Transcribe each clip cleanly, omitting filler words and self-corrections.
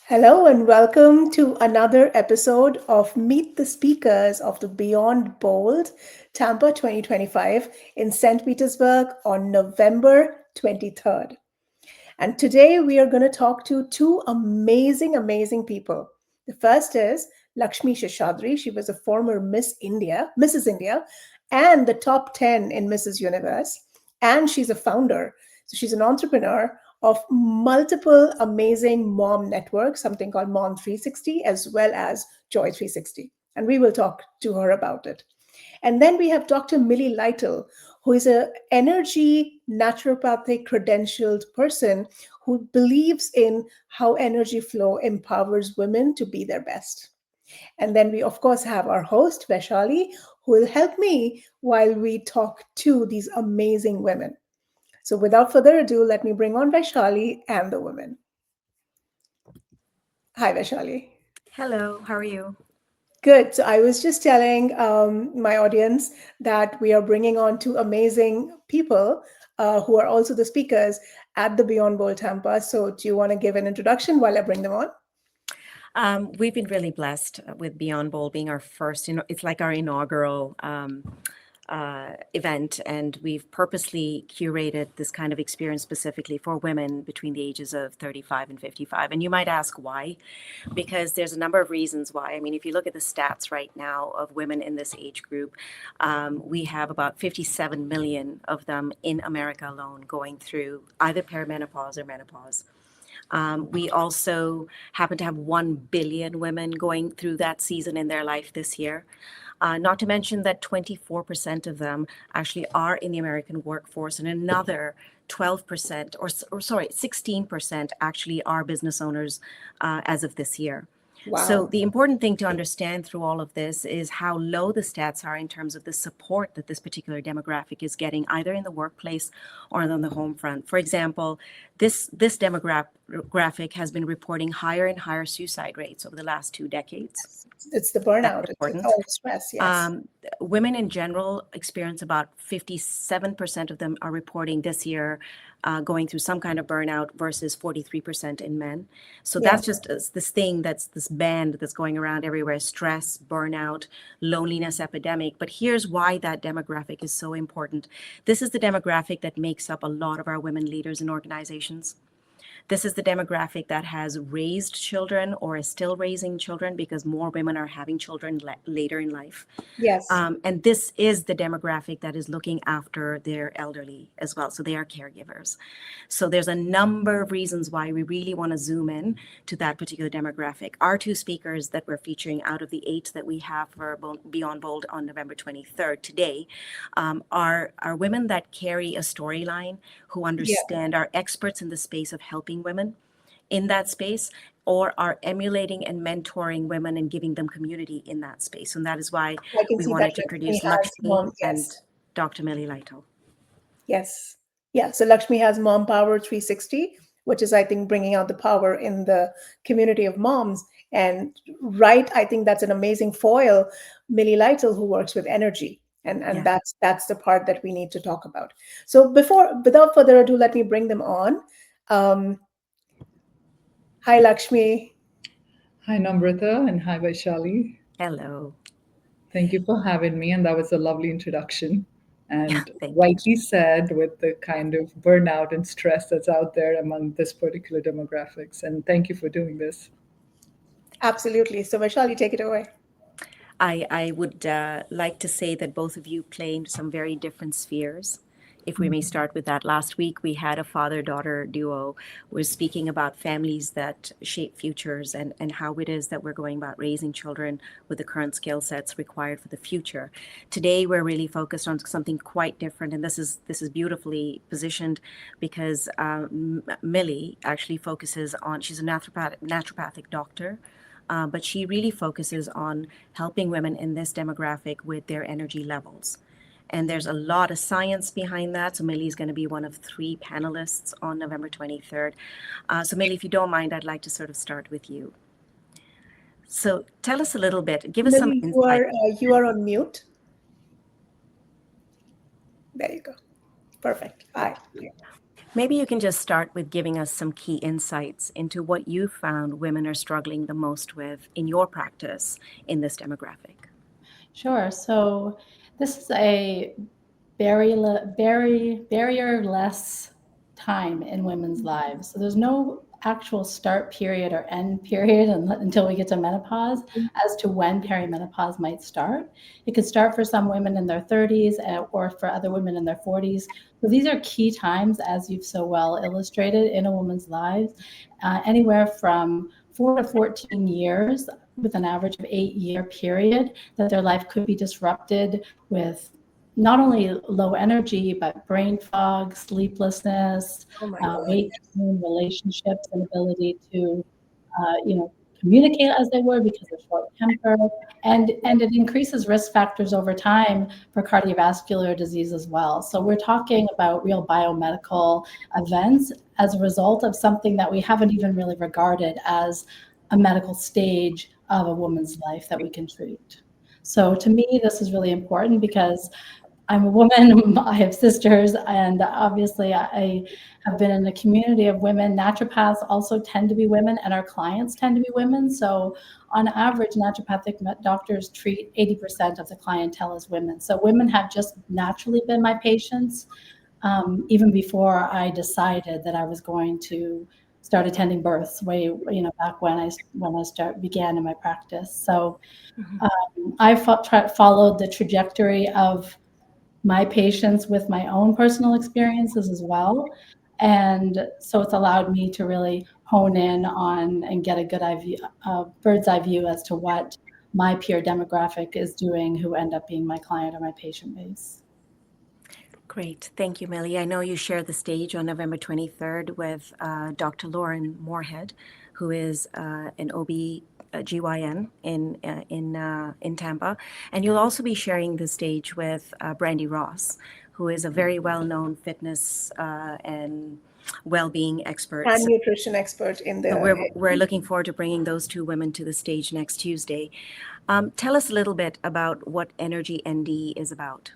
Hello and welcome to another episode of Meet the Speakers of the Beyond Bold Tampa 2025 in St. Petersburg on November 23rd. And today we are going to talk to two amazing people. The first is Lakshmi Seshadri. She was a former Mrs. India, and the top 10 in Mrs. Universe. And she's a founder. So she's an entrepreneur of multiple amazing mom networks, something called Mom 360, as well as Joy 360. And we will talk to her about it. And then we have Dr. Millie Lytle, who is an energy naturopathic credentialed person who believes in how energy flow empowers women to be their best. And then we, of course, have our host, Vaishali, who will help me while we talk to these amazing women. So without further ado, let me bring on Vaishali and the women. Hi, Vaishali. Hello, how are you? Good. So I was just telling my audience that we are bringing on two amazing people who are also the speakers at the Beyond Bowl Tampa. So do you want to give an introduction while I bring them on? We've been really blessed with Beyond Bowl being our first, it's like our inaugural event, and we've purposely curated this kind of experience specifically for women between the ages of 35 and 55. And you might ask why, because there's a number of reasons why. I mean, if you look at the stats right now of women in this age group, we have about 57 million of them in America alone going through either perimenopause or menopause. We also happen to have 1 billion women going through that season in their life this year. Not to mention that 24% of them actually are in the American workforce, and another 12%, or sorry, 16% actually are business owners as of this year. So Wow. the important thing to understand through all of this is how low the stats are in terms of the support that this particular demographic is getting, either in the workplace or on the home front. For example, this demographic has been reporting higher and higher suicide rates over the last 2 decades. It's the That's burnout. It's important. all stress. Yes. Women in general experience about 57% of them are reporting this year going through some kind of burnout versus 43% in men. So Yeah. that's just this thing, that's this band that's going around everywhere: stress, burnout, loneliness epidemic. But here's why that demographic is so important. This is the demographic that makes up a lot of our women leaders in organizations. This is the demographic that has raised children or is still raising children, because more women are having children later in life. Yes. And this is the demographic that is looking after their elderly as well. So they are caregivers. So there's a number of reasons why we really want to zoom in to that particular demographic. Our two speakers that we're featuring out of the 8 that we have for Beyond Bold on November 23rd today are women that carry a storyline, who Yeah. understand, are experts in the space of helping women in that space, or are emulating and mentoring women and giving them community in that space. And that is why I can we see that wanted to Lakshmi introduce has Lakshmi mom. and Yes. Dr. Millie Lytle. Yes. Yeah. So Lakshmi has Mom Power 360, which is, I think, bringing out the power in the community of moms. And right, I think that's an amazing foil, Millie Lytle, who works with energy. And Yeah. that's the part that we need to talk about. So without further ado, let me bring them on. Um, Hi, Lakshmi. Hi, Namrata, and hi, Vaishali. Hello. Thank you for having me, and that was a lovely introduction. Yeah, And thank you. rightly said, with the kind of burnout and stress that's out there among this particular demographics. And thank you for doing this. Absolutely. So, Vaishali, take it away. I would like to say that both of you play in some very different spheres. If we may start with that, last week we had a father-daughter duo who was speaking about families that shape futures, and how it is that we're going about raising children with the current skill sets required for the future. Today we're really focused on something quite different, and this is beautifully positioned because Millie actually focuses on, she's a naturopathic doctor, but she really focuses on helping women in this demographic with their energy levels. And there's a lot of science behind that. So Millie is going to be one of 3 panelists on November 23rd. So Millie, if you don't mind, I'd like to sort of start with you. So tell us a little bit, give us some Millie, insight. you are on mute. There you go. Perfect. Hi. Maybe you can just start with giving us some key insights into what you found women are struggling the most with in your practice in this demographic. Sure. So this is a very barrier-less time in women's lives. So there's no actual start period or end period until we get to menopause as to when perimenopause might start. It could start for some women in their 30s or for other women in their 40s. So these are key times, as you've so well illustrated, in a woman's lives, anywhere from 4 to 14 years with an average of 8-year period that their life could be disrupted with not only low energy, but brain fog, sleeplessness, Oh my God. weight gain, relationships, inability to, you know, communicate as they were because of short temper, and it increases risk factors over time for cardiovascular disease as well. So we're talking about real biomedical events as a result of something that we haven't even really regarded as a medical stage of a woman's life that we can treat. So to me, this is really important because I'm a woman, I have sisters, and obviously I have been in a community of women. Naturopaths also tend to be women, and our clients tend to be women. So on average, naturopathic doctors treat 80% of the clientele as women. So women have just naturally been my patients, even before I decided that I was going to start attending births way, back when I began in my practice. So I followed the trajectory of my patients with my own personal experiences as well. And so it's allowed me to really hone in on and get a good bird's eye view as to what my peer demographic is doing who end up being my client or my patient base. Great. Thank you, Millie. I know you shared the stage on November 23rd with Dr. Lauren Moorhead, who is an OB-GYN in Tampa. And you'll also be sharing the stage with Brandy Ross, who is a very well-known fitness and well-being expert. And nutrition expert in So the we're looking forward to bringing those two women to the stage next Tuesday. Tell us a little bit about what Energy ND is about.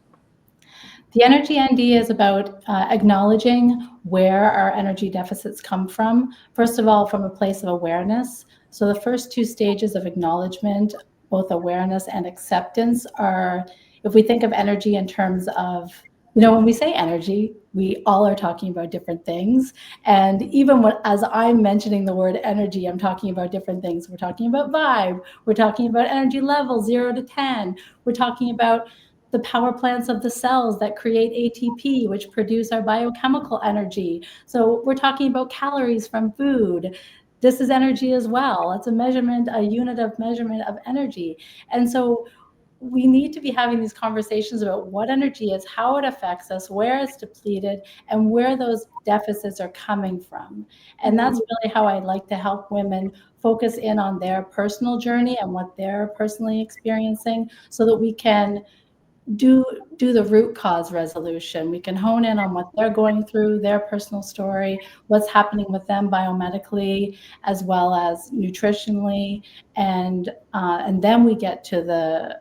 The Energy ND is about acknowledging where our energy deficits come from. First of all, from a place of awareness. So the first two stages of acknowledgement, both awareness and acceptance, are, if we think of energy in terms of, when we say energy, we all are talking about different things. And even as I'm mentioning the word energy, I'm talking about different things. We're talking about vibe. We're talking about energy level 0 to 10. We're talking about the power plants of the cells that create ATP, which produce our biochemical energy. So we're talking about calories from food. This is energy as well. It's a unit of measurement of energy. And so we need to be having these conversations about what energy is, how it affects us, where it's depleted, and where those deficits are coming from. And that's really how I like to help women focus in on their personal journey and what they're personally experiencing so that we can do the root cause resolution. We can hone in on what they're going through, their personal story, what's happening with them biomedically, as well as nutritionally, and then we get to the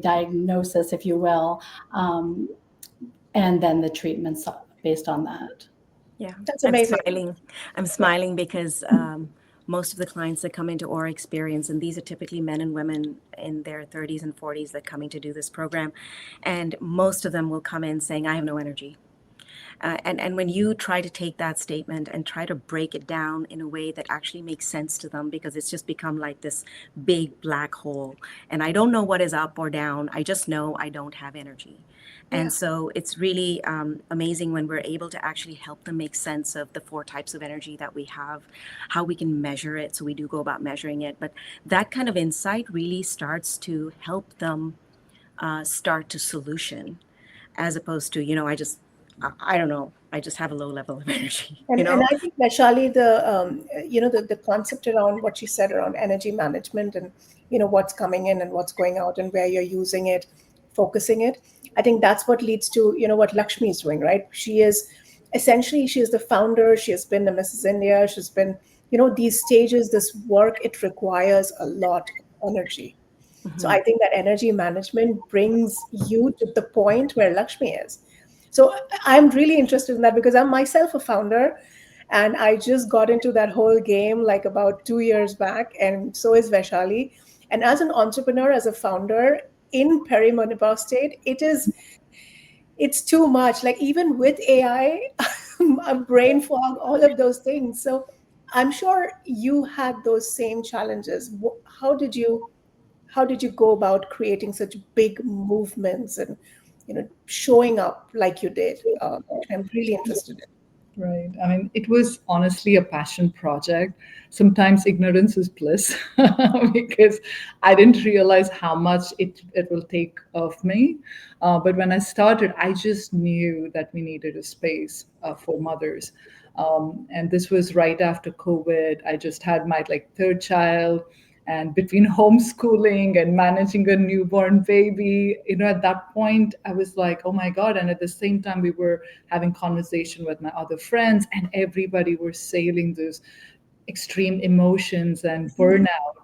diagnosis, if you will, and then the treatments based on that. Yeah, That's amazing. I'm smiling because most of the clients that come into our experience, and these are typically men and women in their 30s and 40s that coming to do this program, and most of them will come in saying, I have no energy. And when you try to take that statement and try to break it down in a way that actually makes sense to them, because it's just become like this big black hole, and I don't know what is up or down, I just know I don't have energy. And so it's really amazing when we're able to actually help them make sense of the 4 types of energy that we have, how we can measure it. So we do go about measuring it. But that kind of insight really starts to help them start to solution, as opposed to, I don't know, I just have a low level of energy, And I think Vaishali, the concept around what she said around energy management and what's coming in and what's going out and where you're using it, focusing it. I think that's what leads to what Lakshmi is doing, right? She is the founder. She has been the Mrs. India. She's been these stages, this work. It requires a lot of energy. So I think that energy management brings you to the point where Lakshmi is. So I'm really interested in that because I'm myself a founder, and I just got into that whole game like about 2 years back, and so is Vaishali. And as an entrepreneur, as a founder in perimenopause state, it's too much. Like even with AI, a brain fog, all of those things. So I'm sure you had those same challenges. How did you go about creating such big movements and showing up like you did? Which I'm really interested in. Right. I mean, it was honestly a passion project. Sometimes ignorance is bliss because I didn't realize how much it will take of me. But when I started, I just knew that we needed a space for mothers. And this was right after COVID. I just had my like third child, and between homeschooling and managing a newborn baby, at that point I was like, oh my god. And at the same time we were having conversation with my other friends, and everybody were sailing those extreme emotions and burnout.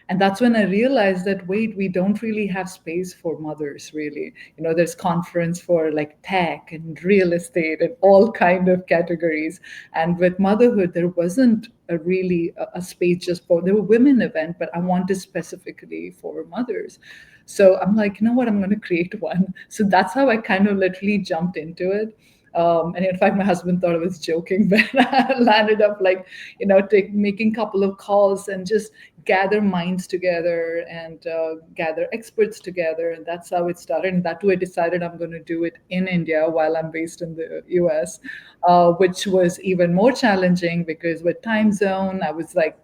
And that's when I realized that wait, we don't really have space for mothers, really. There's conference for like tech and real estate and all kind of categories, and with motherhood there wasn't a space just for, there were women event, but I wanted specifically for mothers. So I'm like, you know what, I'm going to create one. So that's how I kind of literally jumped into it. And in fact, my husband thought I was joking, but I landed up like, making a couple of calls and just gather minds together and gather experts together. And that's how it started. And that too, I decided I'm going to do it in India while I'm based in the US, which was even more challenging because with time zone, I was like,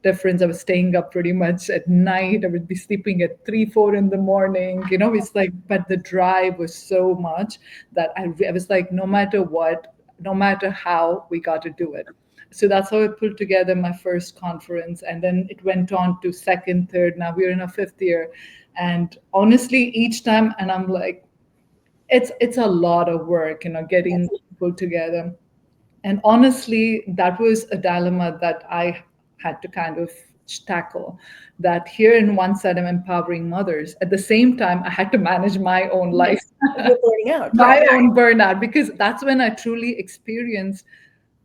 difference. I was staying up pretty much at night. I would be sleeping at 3, 4 in the morning. It's like, but the drive was so much that I was like, no matter what, no matter how, we got to do it. So that's how I put together my first conference. And then it went on to second, third. Now we're in our fifth year. And honestly, each time, and I'm like, it's a lot of work, getting Yes. people together. And honestly, that was a dilemma that I had to kind of tackle. That here in one side, I'm empowering mothers. At the same time, I had to manage my own life, Yes. You're burning out. Yeah. my own burnout, because that's when I truly experienced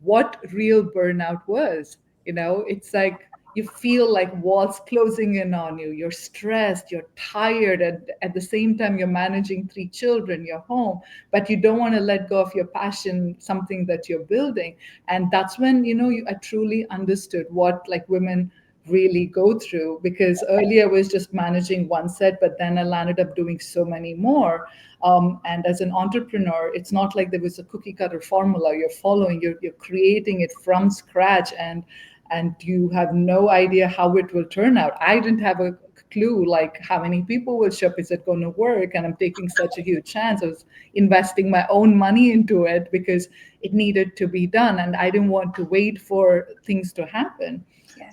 what real burnout was. It's like you feel like walls closing in on you. You're stressed, you're tired, and at the same time, you're managing 3 children, you're home, but you don't want to let go of your passion, something that you're building. And that's when, I truly understood what like women really go through, because earlier I was just managing one set, but then I landed up doing so many more. And as an entrepreneur, it's not like there was a cookie cutter formula you're following. You're creating it from scratch, and you have no idea how it will turn out. I didn't have a clue like how many people will show up, is it going to work, and I'm taking such a huge chance. I was investing my own money into it because it needed to be done, and I didn't want to wait for things to happen. Yes.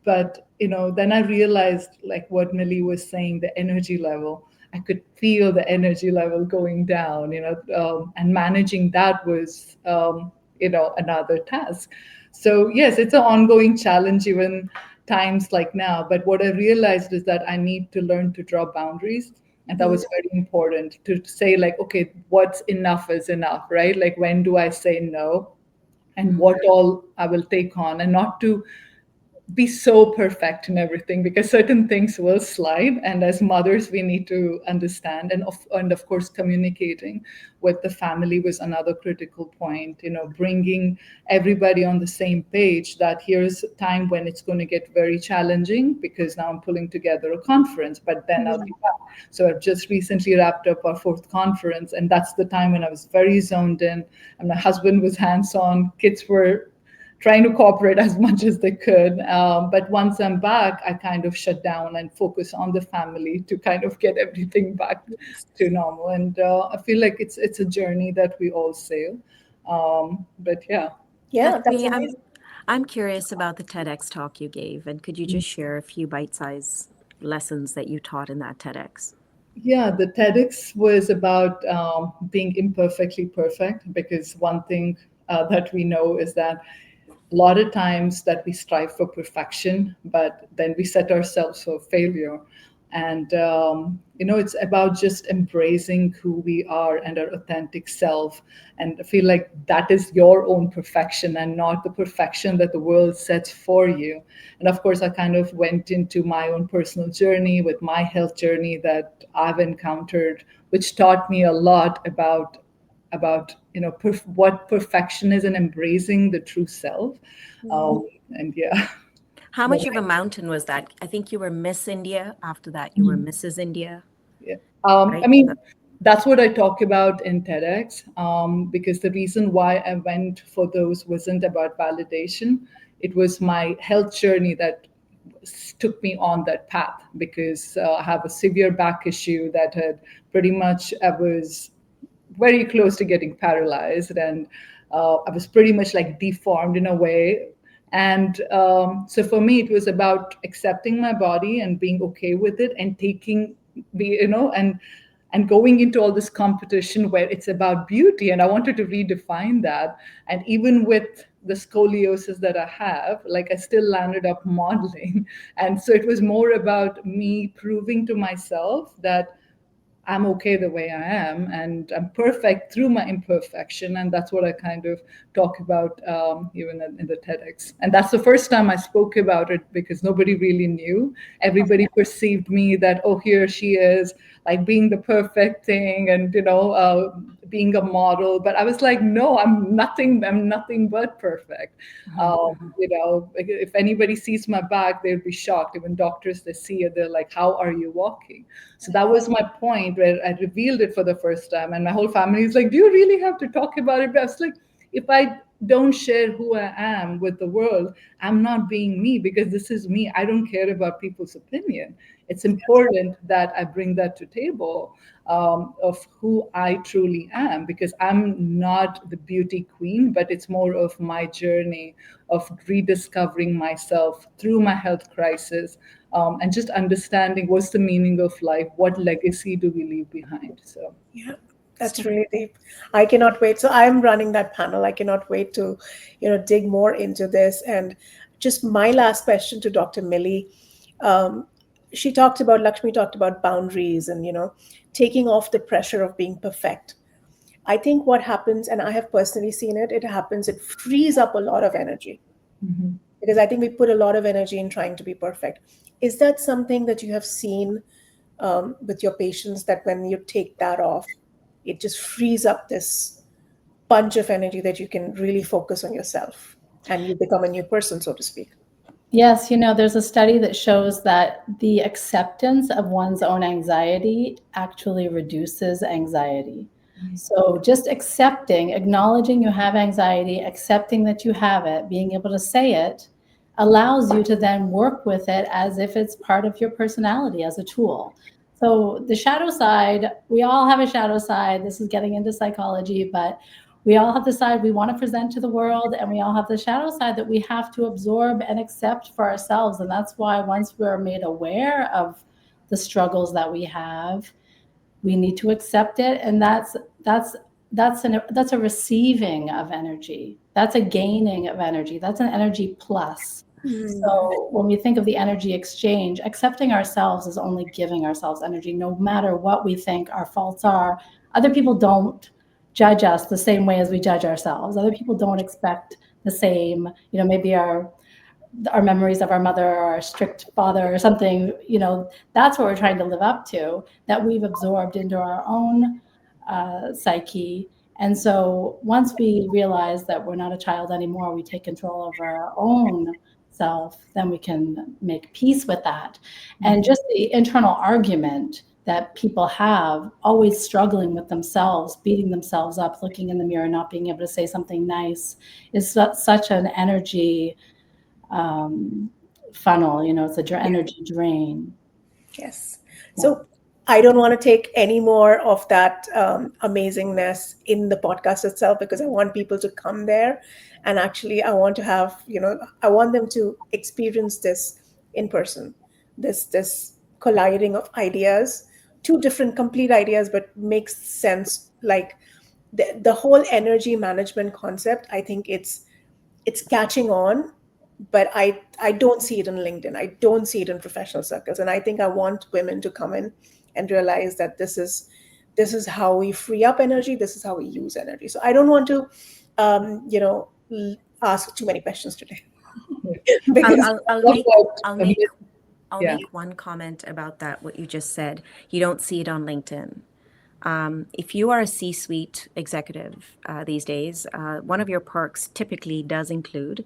But then I realized, like what Millie was saying, the energy level. I could feel the energy level going down, and managing that was, another task. So yes, it's an ongoing challenge, even times like now. But what I realized is that I need to learn to draw boundaries. And that was very important to say, like, okay, what's enough is enough, right? Like, when do I say no? And what all I will take on, and not to be so perfect in everything, because certain things will slide. And as mothers, we need to understand, and of course communicating with the family was another critical point. Bringing everybody on the same page, that here's a time when it's going to get very challenging, because now I'm pulling together a conference, but then I'll be back. So I've just recently wrapped up our fourth conference, and that's the time when I was very zoned in, and my husband was hands on, kids were trying to cooperate as much as they could. But once I'm back, I kind of shut down and focus on the family to kind of get everything back to normal. And I feel like it's a journey that we all sail. But yeah. Yeah, that's Lakshmi, amazing. I'm curious about the TEDx talk you gave, and could you just share a few bite-sized lessons that you taught in that TEDx? Yeah, the TEDx was about being imperfectly perfect, because one thing that we know is that a lot of times that we strive for perfection, but then we set ourselves for failure. And it's about just embracing who we are and our authentic self. And I feel like that is your own perfection and not the perfection that the world sets for you. And of course, I kind of went into my own personal journey with my health journey that I've encountered, which taught me a lot about what perfection is and embracing the true self. And yeah. How much of a mountain was that? I think you were Miss India. After that, you were Mrs. India, Yeah. I right? mean, that's what I talk about in TEDx, because the reason why I went for those wasn't about validation. It was my health journey that took me on that path, because I have a severe back issue that had pretty much, I was very close to getting paralyzed, and I was pretty much like deformed in a way. And so for me, it was about accepting my body and being okay with it, and and going into all this competition where it's about beauty. And I wanted to redefine that. And even with the scoliosis that I have, like, I still landed up modeling. And so it was more about me proving to myself that I'm okay the way I am, and I'm perfect through my imperfection. And that's what I kind of talk about, even in the TEDx. And that's the first time I spoke about it, because nobody really knew. Everybody perceived me that, oh, here she is, like being the perfect thing, and being a model. But I was like, no, I'm nothing. I'm nothing but perfect. If anybody sees my back, they'll be shocked. Even doctors, they see it, they're like, how are you walking? So that was my point, where I revealed it for the first time. And my whole family is like, do you really have to talk about it? But I was like, if I don't share who I am with the world, I'm not being me, because this is me. I don't care about people's opinion. It's important that I bring that to table, of who I truly am, because I'm not the beauty queen, but it's more of my journey of rediscovering myself through my health crisis, and just understanding what's the meaning of life, what legacy do we leave behind. So Yeah, that's really deep. I cannot wait. So I'm running that panel. I cannot wait to, dig more into this. And just my last question to Dr. Millie. Um, Lakshmi talked about boundaries and, taking off the pressure of being perfect. I think what happens, and I have personally seen it, it frees up a lot of energy, because I think we put a lot of energy in trying to be perfect. Is that something that you have seen with your patients, that when you take that off, it just frees up this bunch of energy that you can really focus on yourself and you become a new person, so to speak? Yes, there's a study that shows that the acceptance of one's own anxiety actually reduces anxiety. So just acknowledging you have anxiety, accepting that you have it, being able to say it allows you to then work with it as if it's part of your personality, as a tool. So the shadow side, we all have a shadow side. This is getting into psychology, but we all have the side we want to present to the world, and we all have the shadow side that we have to absorb and accept for ourselves. And that's why once we're made aware of the struggles that we have, we need to accept it. And that's a receiving of energy. That's a gaining of energy. That's an energy plus. So when we think of the energy exchange, accepting ourselves is only giving ourselves energy, no matter what we think our faults are. Other people don't judge us the same way as we judge ourselves. Other people don't expect the same, maybe our memories of our mother or our strict father or something, that's what we're trying to live up to, that we've absorbed into our own psyche. And so once we realize that we're not a child anymore, we take control of our own self, then we can make peace with that. And just the internal argument that people have, always struggling with themselves, beating themselves up, looking in the mirror, not being able to say something nice, is such an energy funnel. It's an energy drain. Yes. So I don't want to take any more of that amazingness in the podcast itself, because I want people to come there, and actually I want to have, I want them to experience this in person, this colliding of ideas, two different complete ideas, but makes sense. Like the whole energy management concept, I think it's catching on, but I don't see it on LinkedIn. I don't see it in professional circles. And I think I want women to come in and realize that this is how we free up energy. This is how we use energy. So I don't want to, ask too many questions today I'll, because I'll, I'll What make about I'll make I'll yeah. make one comment about that. What you just said. You don't see it on LinkedIn. If you are a C-suite executive these days, one of your perks typically does include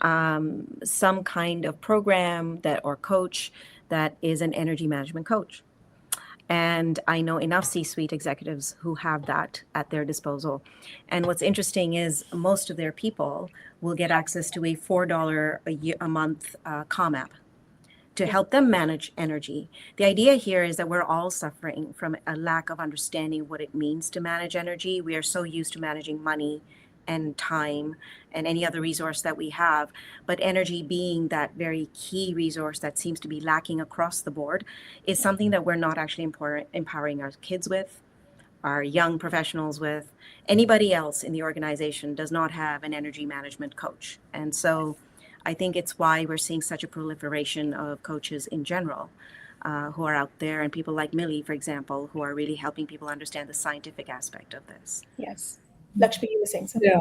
some kind of program that or coach that is an energy management coach. And I know enough C-suite executives who have that at their disposal. And what's interesting is most of their people will get access to a $4 a month comm app to help them manage energy. The idea here is that we're all suffering from a lack of understanding what it means to manage energy. We are so used to managing money and time and any other resource that we have, but energy being that very key resource that seems to be lacking across the board is something that we're not actually empowering our kids with, our young professionals with. Anybody else in the organization does not have an energy management coach. And so I think it's why we're seeing such a proliferation of coaches in general who are out there, and people like Millie, for example, who are really helping people understand the scientific aspect of this. yes, Lakshmi, you were saying something. Yeah,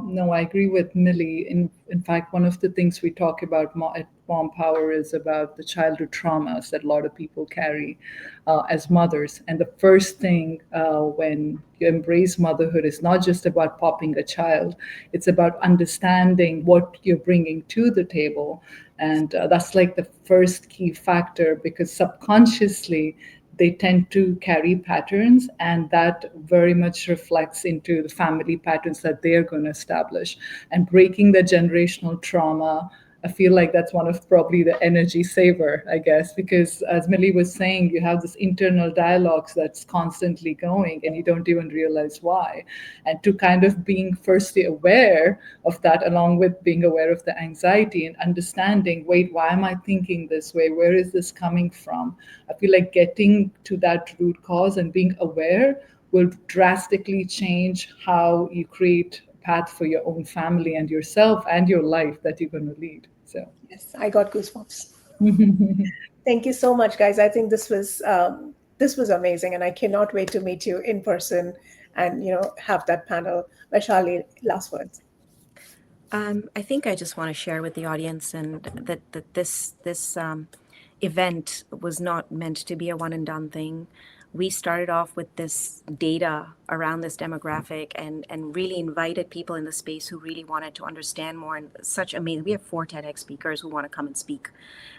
no, I agree with Millie. In fact, one of the things we talk about at Mom Power is about the childhood traumas that a lot of people carry as mothers. And the first thing when you embrace motherhood is not just about popping a child; it's about understanding what you're bringing to the table, and that's like the first key factor because subconsciously they tend to carry patterns, and that very much reflects into the family patterns that they're going to establish. And breaking the generational trauma, I feel like that's one of probably the energy saver, I guess, because as Millie was saying, you have this internal dialogues that's constantly going and you don't even realize why. And to kind of being firstly aware of that, along with being aware of the anxiety and understanding, wait, why am I thinking this way? Where is this coming from? I feel like getting to that root cause and being aware will drastically change how you create path for your own family and yourself and your life that you're going to lead. So, Yes, I got goosebumps. Thank you so much, guys. I think this was amazing, and I cannot wait to meet you in person and have that panel. Vaishali, last words. I think I just want to share with the audience and that this event was not meant to be a one and done thing. We started off with this data around this demographic and really invited people in the space who really wanted to understand more. And such amazing, we have 4 TEDx speakers who want to come and speak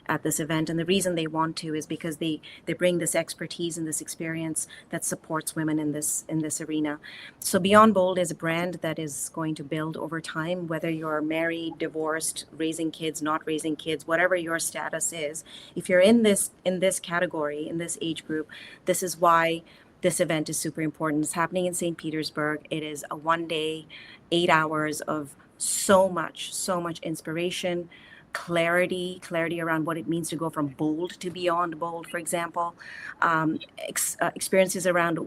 at this event. And the reason they want to is because they bring this expertise and this experience that supports women in this arena. So Beyond Bold is a brand that is going to build over time, whether you're married, divorced, raising kids, not raising kids, whatever your status is. If you're in this category, in this age group, this is why this event is super important. It's happening in St. Petersburg. It is a 1 day, 8 hours of so much inspiration, clarity around what it means to go from bold to beyond bold, for example. Experiences around,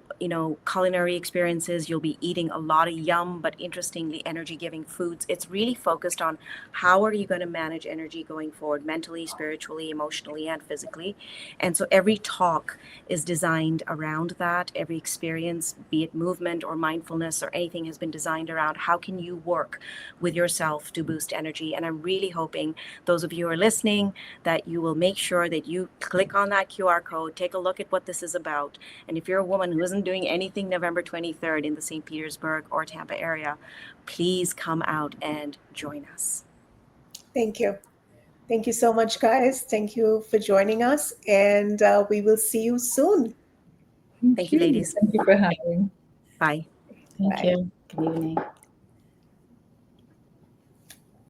culinary experiences. You'll be eating a lot of yum, but interestingly, energy-giving foods. It's really focused on how are you going to manage energy going forward, mentally, spiritually, emotionally, and physically. And so every talk is designed around that. Every experience, be it movement or mindfulness or anything, has been designed around how can you work with yourself to boost energy. And I'm really hoping those of you who are listening, that you will make sure that you click on that QR code, take a look at what this is about. And if you're a woman who isn't doing anything November 23rd in the St. Petersburg or Tampa area, please come out and join us. Thank you. Thank you so much, guys. Thank you for joining us, and we will see you soon. Thank you, ladies. Thank you for having. Bye. Thank Bye. you. Good evening.